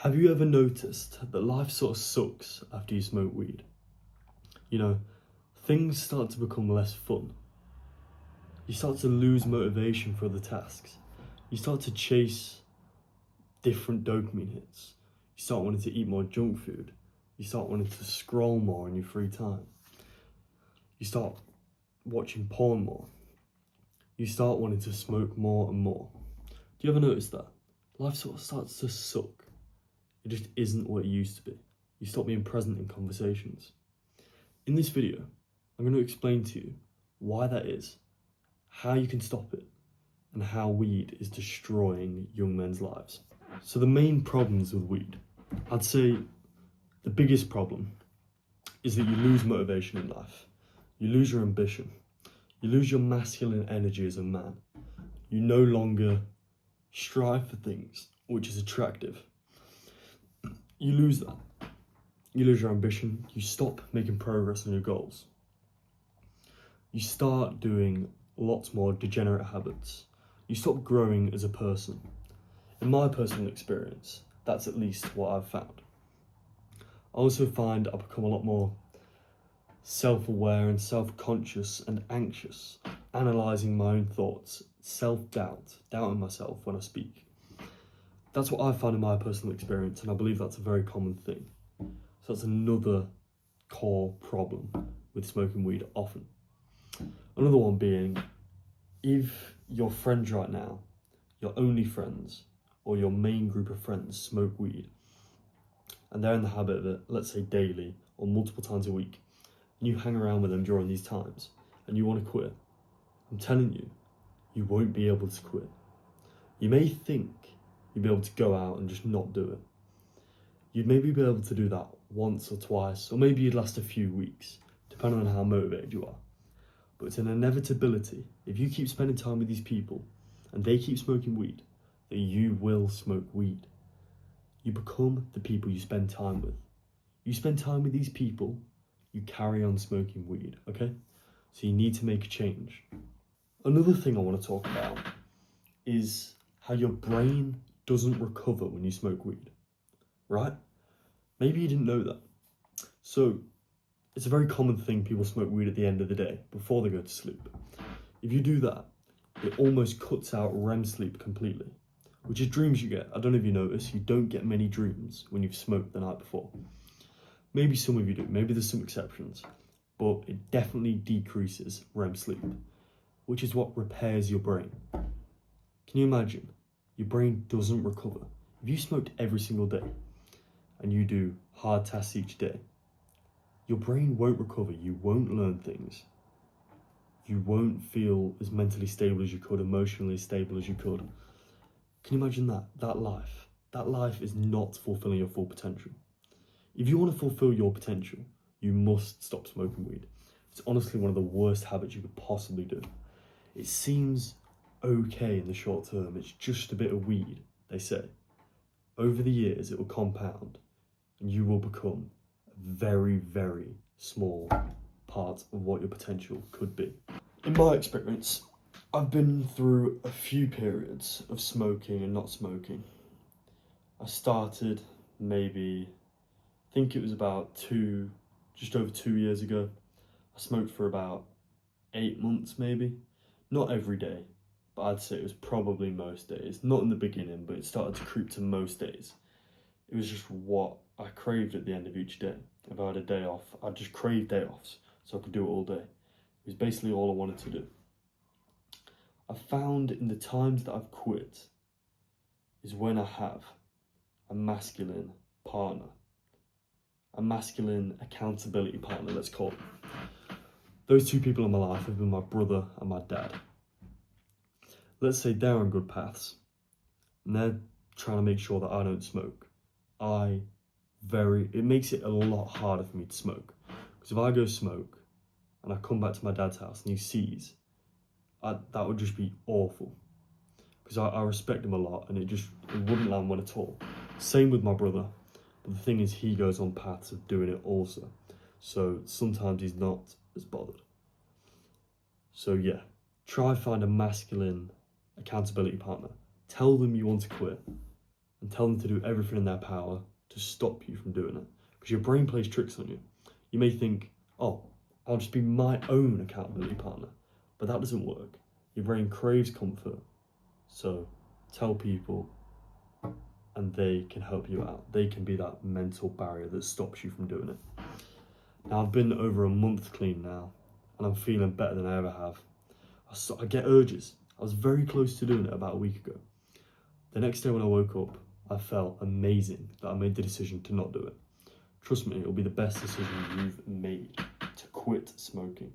Have you ever noticed that life sort of sucks after you smoke weed? You know, things start to become less fun. You start to lose motivation for other tasks. You start to chase different dopamine hits. You start wanting to eat more junk food. You start wanting to scroll more in your free time. You start watching porn more. You start wanting to smoke more and more. Do you ever notice that? Life sort of starts to suck. It just isn't what it used to be. You stop being present in conversations. In this video, I'm going to explain to you why that is, how you can stop it, and how weed is destroying young men's lives. So the main problems with weed, I'd say the biggest problem is that you lose motivation in life. You lose your ambition. You lose your masculine energy as a man. You no longer strive for things which is attractive. You lose that. You lose your ambition. You stop making progress on your goals. You start doing lots more degenerate habits. You stop growing as a person. In my personal experience, that's at least what I've found. I also find I become a lot more self-aware and self-conscious and anxious, analysing my own thoughts, self-doubt, doubting myself when I speak. That's what I've found in my personal experience, and I believe that's a very common thing. So that's another core problem with smoking weed often. Another one being, if your friends right now, your only friends, or your main group of friends smoke weed, and they're in the habit of it, let's say daily or multiple times a week, and you hang around with them during these times, and you want to quit, I'm telling you, you won't be able to quit. You may think you'd be able to go out and just not do it. You'd maybe be able to do that once or twice, or maybe you'd last a few weeks, depending on how motivated you are. But it's an inevitability, if you keep spending time with these people, and they keep smoking weed, that you will smoke weed. You become the people you spend time with. You spend time with these people, you carry on smoking weed, okay? So you need to make a change. Another thing I want to talk about is how your brain doesn't recover when you smoke weed, right? Maybe you didn't know that. So it's a very common thing, people smoke weed at the end of the day, before they go to sleep. If you do that, it almost cuts out REM sleep completely, which is dreams you get. I don't know if you notice, you don't get many dreams when you've smoked the night before. Maybe some of you do, maybe there's some exceptions, but it definitely decreases REM sleep, which is what repairs your brain. Can you imagine? Your brain doesn't recover. If you smoked every single day and you do hard tasks each day, your brain won't recover. You won't learn things. You won't feel as mentally stable as you could, emotionally stable as you could. Can you imagine that? That life is not fulfilling your full potential. If you want to fulfill your potential, you must stop smoking weed. It's honestly one of the worst habits you could possibly do. It seems okay in the short term. It's just a bit of weed, they say. Over the years, it will compound and you will become a very, very small part of what your potential could be. In my experience, I've been through a few periods of smoking and not smoking. I started maybe, I think it was about just over 2 years ago. I smoked for about 8 months maybe. Not every day, but I'd say it was probably most days. Not in the beginning, but it started to creep to most days. It was just what I craved at the end of each day. If I had a day off, I'd just crave day offs so I could do it all day. It was basically all I wanted to do. I found in the times that I've quit is when I have a masculine partner, a masculine accountability partner, let's call it. Those two people in my life have been my brother and my dad. Let's say they're on good paths and they're trying to make sure that I don't smoke. It makes it a lot harder for me to smoke. Because if I go smoke and I come back to my dad's house and he sees, that would just be awful. Because I respect him a lot and it wouldn't land well at all. Same with my brother. But the thing is, he goes on paths of doing it also. So sometimes he's not as bothered. So yeah, try find a masculine accountability partner. Tell them you want to quit and tell them to do everything in their power to stop you from doing it. Because your brain plays tricks on you. You may think, oh, I'll just be my own accountability partner. But that doesn't work. Your brain craves comfort. So tell people and they can help you out. They can be that mental barrier that stops you from doing it. Now, I've been over a month clean now, and I'm feeling better than I ever have. I get urges. I was very close to doing it about a week ago. The next day when I woke up, I felt amazing that I made the decision to not do it. Trust me, it'll be the best decision you've made to quit smoking.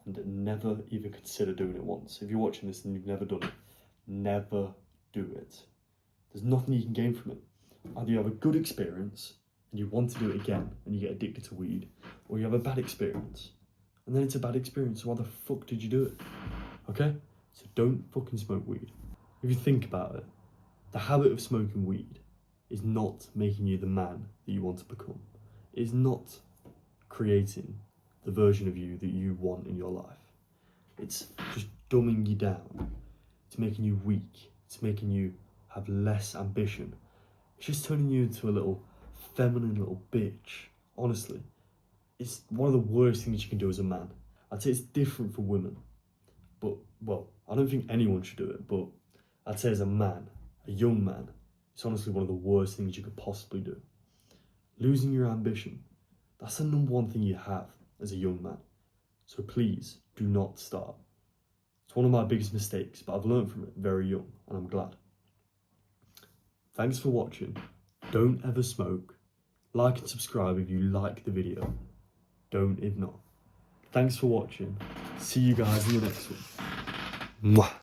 And never even consider doing it once. If you're watching this and you've never done it, never do it. There's nothing you can gain from it. Either you have a good experience and you want to do it again and you get addicted to weed, or you have a bad experience and then it's a bad experience, so why the fuck did you do it? Okay? So don't fucking smoke weed. If you think about it, the habit of smoking weed is not making you the man that you want to become. It is not creating the version of you that you want in your life. It's just dumbing you down. It's making you weak. It's making you have less ambition. It's just turning you into a little feminine little bitch. Honestly, it's one of the worst things you can do as a man. I'd say it's different for women, but, well, I don't think anyone should do it, but I'd say as a man, a young man, it's honestly one of the worst things you could possibly do. Losing your ambition, that's the number one thing you have as a young man. So please do not start. It's one of my biggest mistakes, but I've learned from it very young, and I'm glad. Thanks for watching. Don't ever smoke. Like and subscribe if you like the video. Don't if not. Thanks for watching. See you guys in the next one. Mwah.